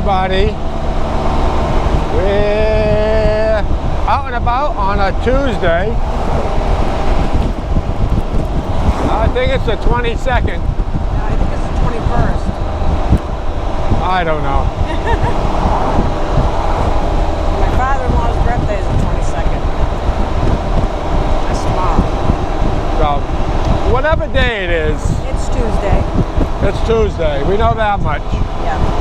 everybody. We're out and about on a Tuesday. I think it's the 22nd. No, I think it's the 21st. I don't know. My father-in-law's birthday is the 22nd. That's tomorrow. So, whatever day it is. It's Tuesday. It's Tuesday. We know that much. Yeah.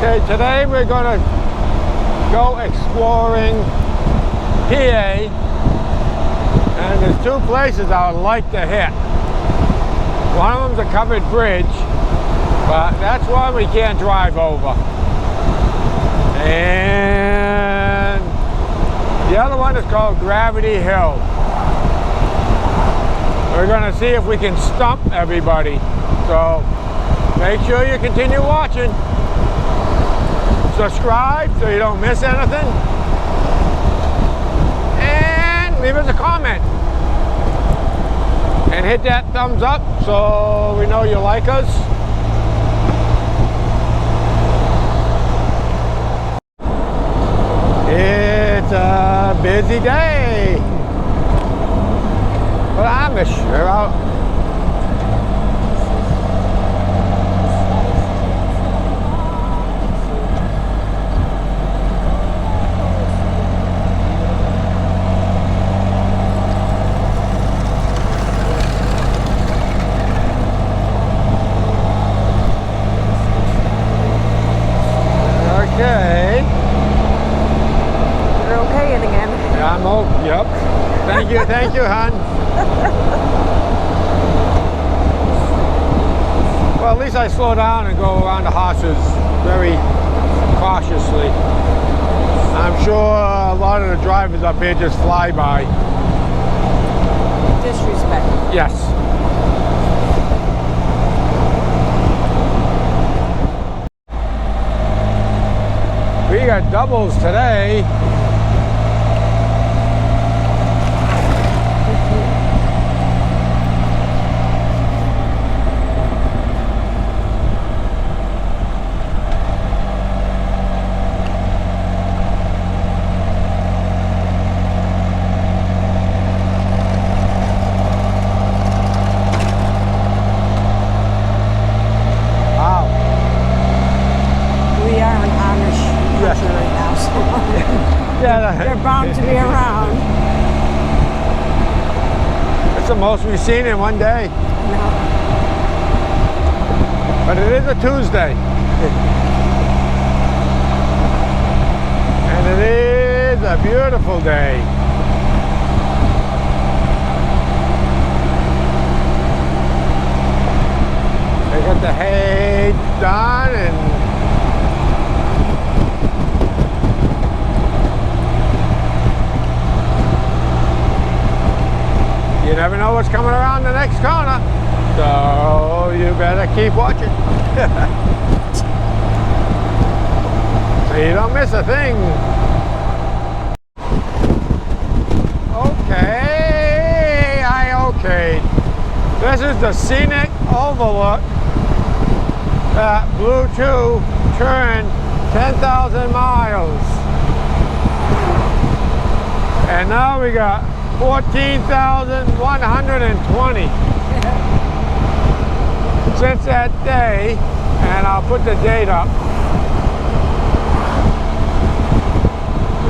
Okay, today we're going to go exploring PA, and there's two places I would like to hit. One of them's a covered bridge, but that's one we can't drive over. And the other one is called Gravity Hill. We're going to see if we can stump everybody. So make sure you continue watching. Subscribe so you don't miss anything. And leave us a comment. And hit that thumbs up so we know you like us. It's a busy day. But Amish, they're out. Okay. You're okay again. Yeah, I'm okay. Yep. Thank you, hon. Well, at least I slow down and go around the horses very cautiously. I'm sure a lot of the drivers up here just fly by. Disrespect. Yes. We got doubles today. They're bound to be around. It's the most we've seen in one day. No. But it is a Tuesday. And it is a beautiful day. They got the hay done and you never know what's coming around the next corner, so you better keep watching. So you don't miss a thing. Okay, okay. This is the scenic overlook at Bleu II turned 10,000 miles. And now we got 14,120 since that day, and I'll put the date up.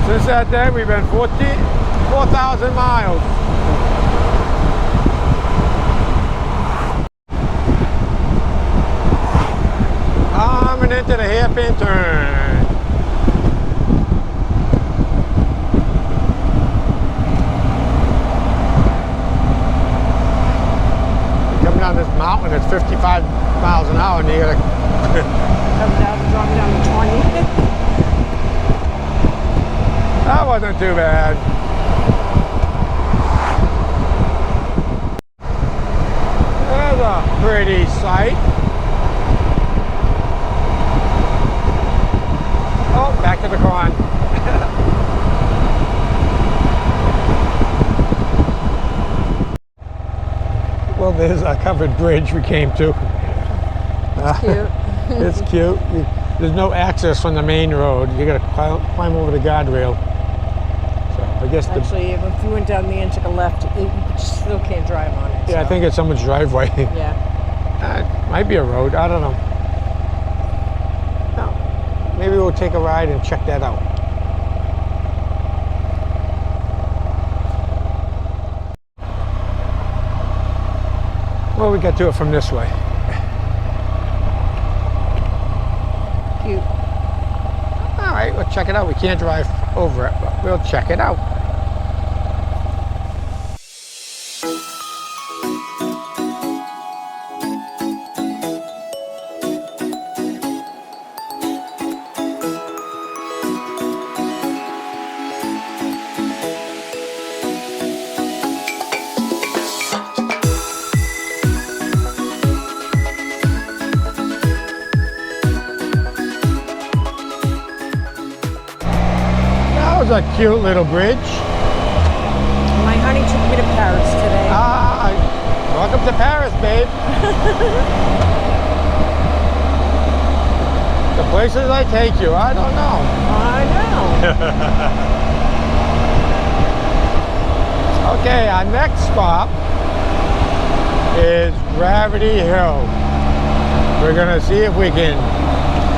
Since that day, we've been 4,000 miles. Coming into the hairpin turn. Down this mountain at 55 miles an hour, and you gotta Come down, drop down to 20. That wasn't too bad. There's a pretty sight. Oh, back to the corn. Well, there's a covered bridge we came to. Cute. It's cute. There's no access from the main road. You gotta climb over the guardrail. So I guess Actually, if you went down there and took a left, you still can't drive on it. yeah, I so. think it's someone's driveway. Yeah. It might be a road. I don't know. No. Maybe we'll take a ride and check that out. Well, we got to it from this way. Cute. All right, we'll check it out. We can't drive over it, but we'll check it out. That was a cute little bridge. My honey took me to Paris today. Welcome to Paris, babe. The places I take you, I don't know. I know. Okay, our next stop is Gravity Hill. We're gonna see if we can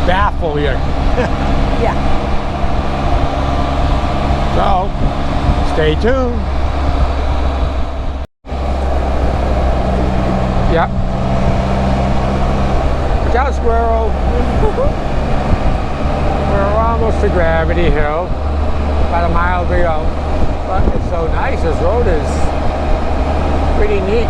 baffle you. Yeah. So, stay tuned. Yep. Watch out, squirrel. We're almost to Gravity Hill. About a mile to go. But it's so nice. This road is pretty neat.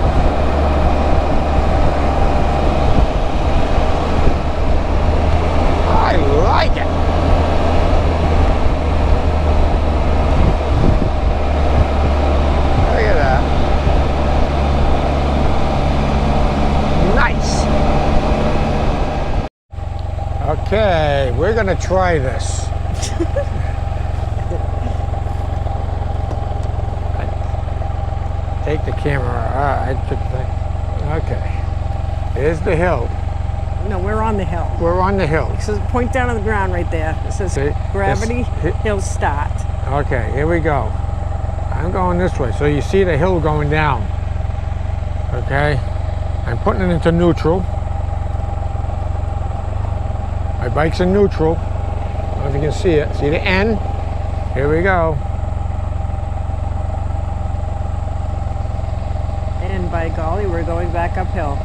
I like it. Look at that. Nice. Okay, we're gonna try this. Take the camera. I took the. Okay. Here's the hill. No, we're on the hill. We're on the hill. It says point down on the ground right there. It says See? Gravity Hill Start. Okay, here we go. I'm going this way. So you see the hill going down. Okay? I'm putting it into neutral. My bike's in neutral. I don't know if you can see it. See the N? Here we go. And by golly, we're going back uphill.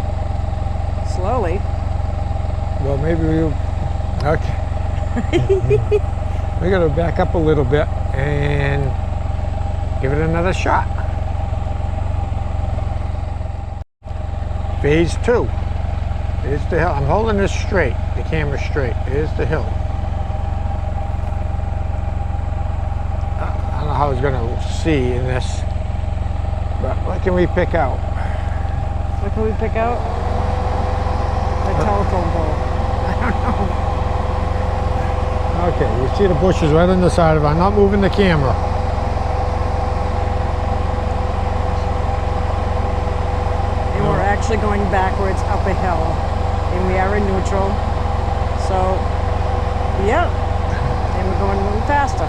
Slowly. Well, maybe we. Okay. We gotta back up a little bit and give it another shot. Phase 2. Here's the hill. I'm holding this straight, the camera straight. Here's the hill. I don't know how it's gonna see in this, but what can we pick out? What can we pick out? A telephone pole. I don't know. Okay, you see the bushes right on the side of it. I'm not moving the camera. And we're actually going backwards up a hill. And we are in neutral. So, yeah. And we're going a little faster.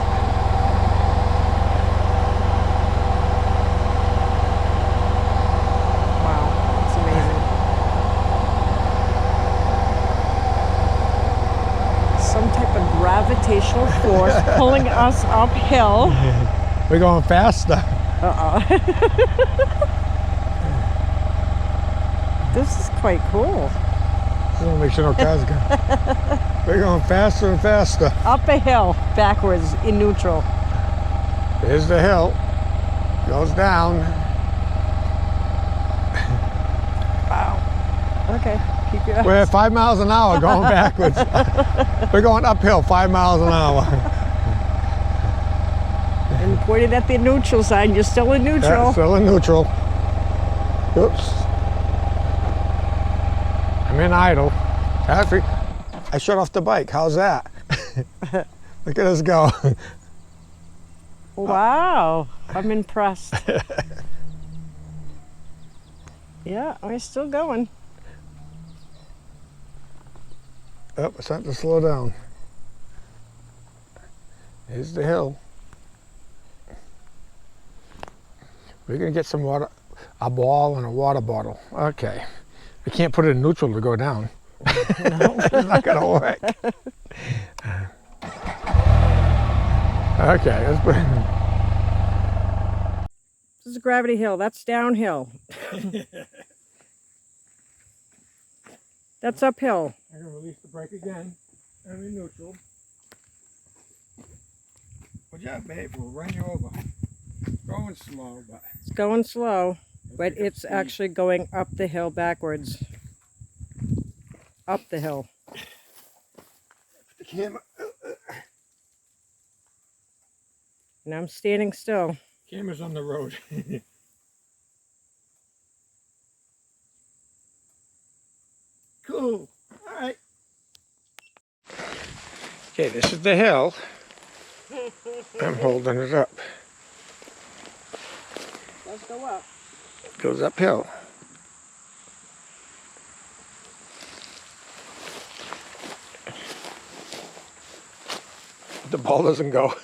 Wow, it's amazing. Some type of gravitational force pulling us uphill. We're going faster. Uh-oh. This is quite cool. I want to make sure no cars go. We're going faster and faster. Up a hill, backwards, in neutral. Here's the hill. Goes down. Wow. Okay, keep your eyes. We're at 5 miles an hour going backwards. We're going uphill 5 miles an hour. And pointed at the neutral sign, you're still in neutral. Yeah, still in neutral. Oops. I'm in idle. I shut off the bike. How's that? Look at us go. Wow, I'm impressed. Yeah, we're still going. Oh, it's time to slow down. Here's the hill. We're gonna get some water, a ball and a water bottle. Okay. We can't put it in neutral to go down. No. It's not gonna work. Okay, let's put This is Gravity Hill. That's downhill. That's uphill. I'm gonna release the brake again. I'm in neutral. Good job, babe. We'll run you over. It's going slow, but It's going slow, but it's actually going up the hill backwards. Up the hill. the camera. And I'm standing still. Camera's on the road. Cool. All right. Okay, this is the hill. I'm holding it up. Let's go up. Goes uphill. The ball doesn't go.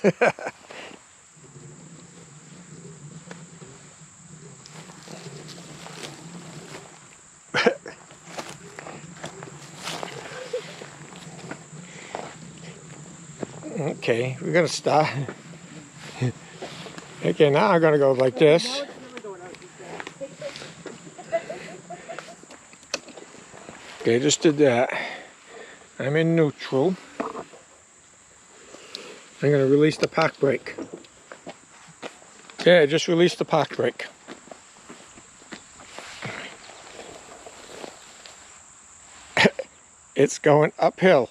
Okay, we're gonna stop. Okay, now I'm gonna go like this. Okay, just did that. I'm in neutral. I'm gonna release the park brake. Yeah, just release the park brake. It's going uphill.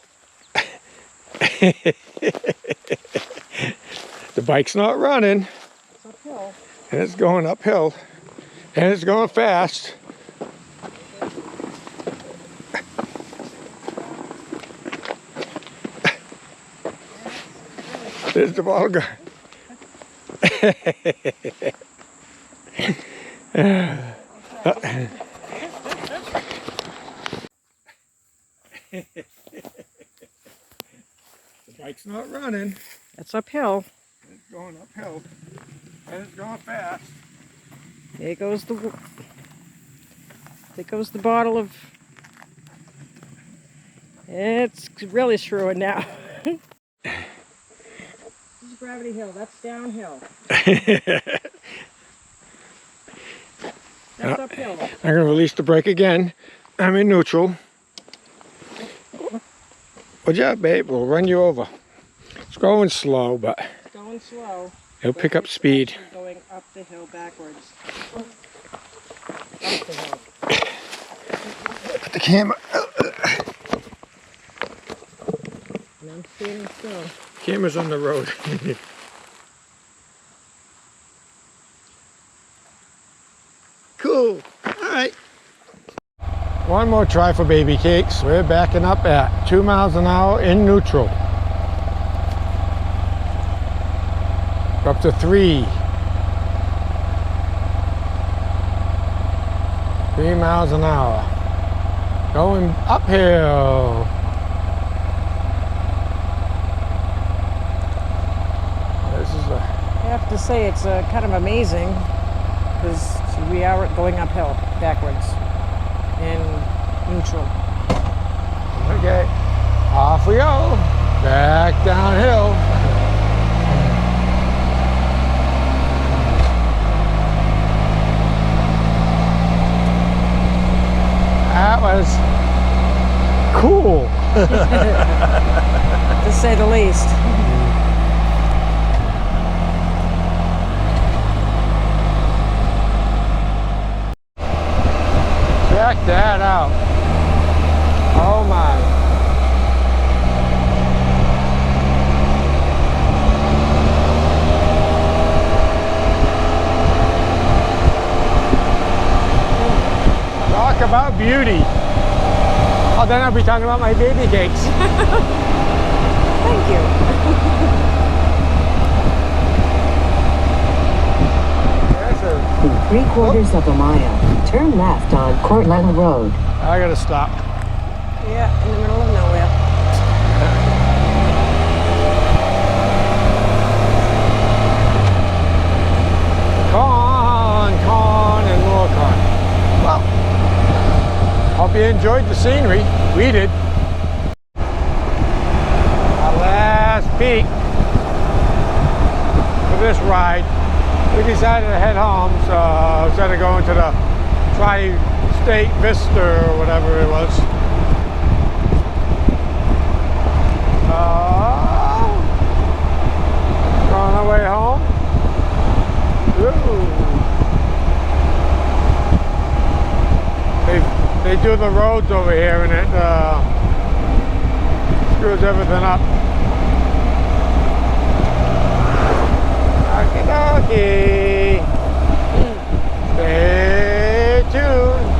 The bike's not running. It's uphill. And it's going uphill. And it's going fast. There's the ball going. The bike's not running. It's uphill. It's going uphill. And it's going fast. There goes the bottle of. It's really screwing now. This is Gravity Hill. That's downhill. That's uphill. I'm going to release the brake again. I'm in neutral. Good job, babe. We'll run you over. It's going slow, but It's going slow. it'll pick up speed. It's going up the hill backwards. Up the hill. Put the camera. And I'm standing still. Camera's on the road. Cool. All right. One more try for baby cakes. We're backing up at 2 miles an hour in neutral. Up to 3. 3 miles an hour. Going uphill. This is a... I have to say it's kind of amazing because we are going uphill backwards in neutral. Okay, off we go. Back downhill. That was cool. To say the least. Check that out. Oh my. Talk about beauty. Oh, then I'll be talking about my baby cakes. Thank you. That's a, In 3/4 of a mile, turn left on Cortland Road. I gotta stop. Yeah, in the middle of nowhere. enjoyed the scenery. We did. Our last peak for this ride. We decided to head home, so instead of going to the Tri-State Vista or whatever it was. On our way home. Ooh. They do the roads over here and it screws everything up. Okie dokie. Stay tuned.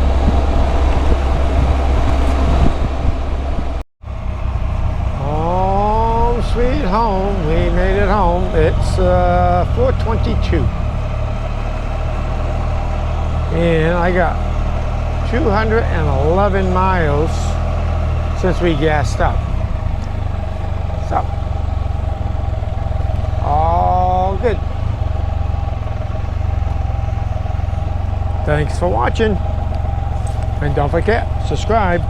Home sweet home. We made it home. It's 4:22. And I got 211 miles since we gassed up. So, all good. Thanks for watching. And don't forget, subscribe.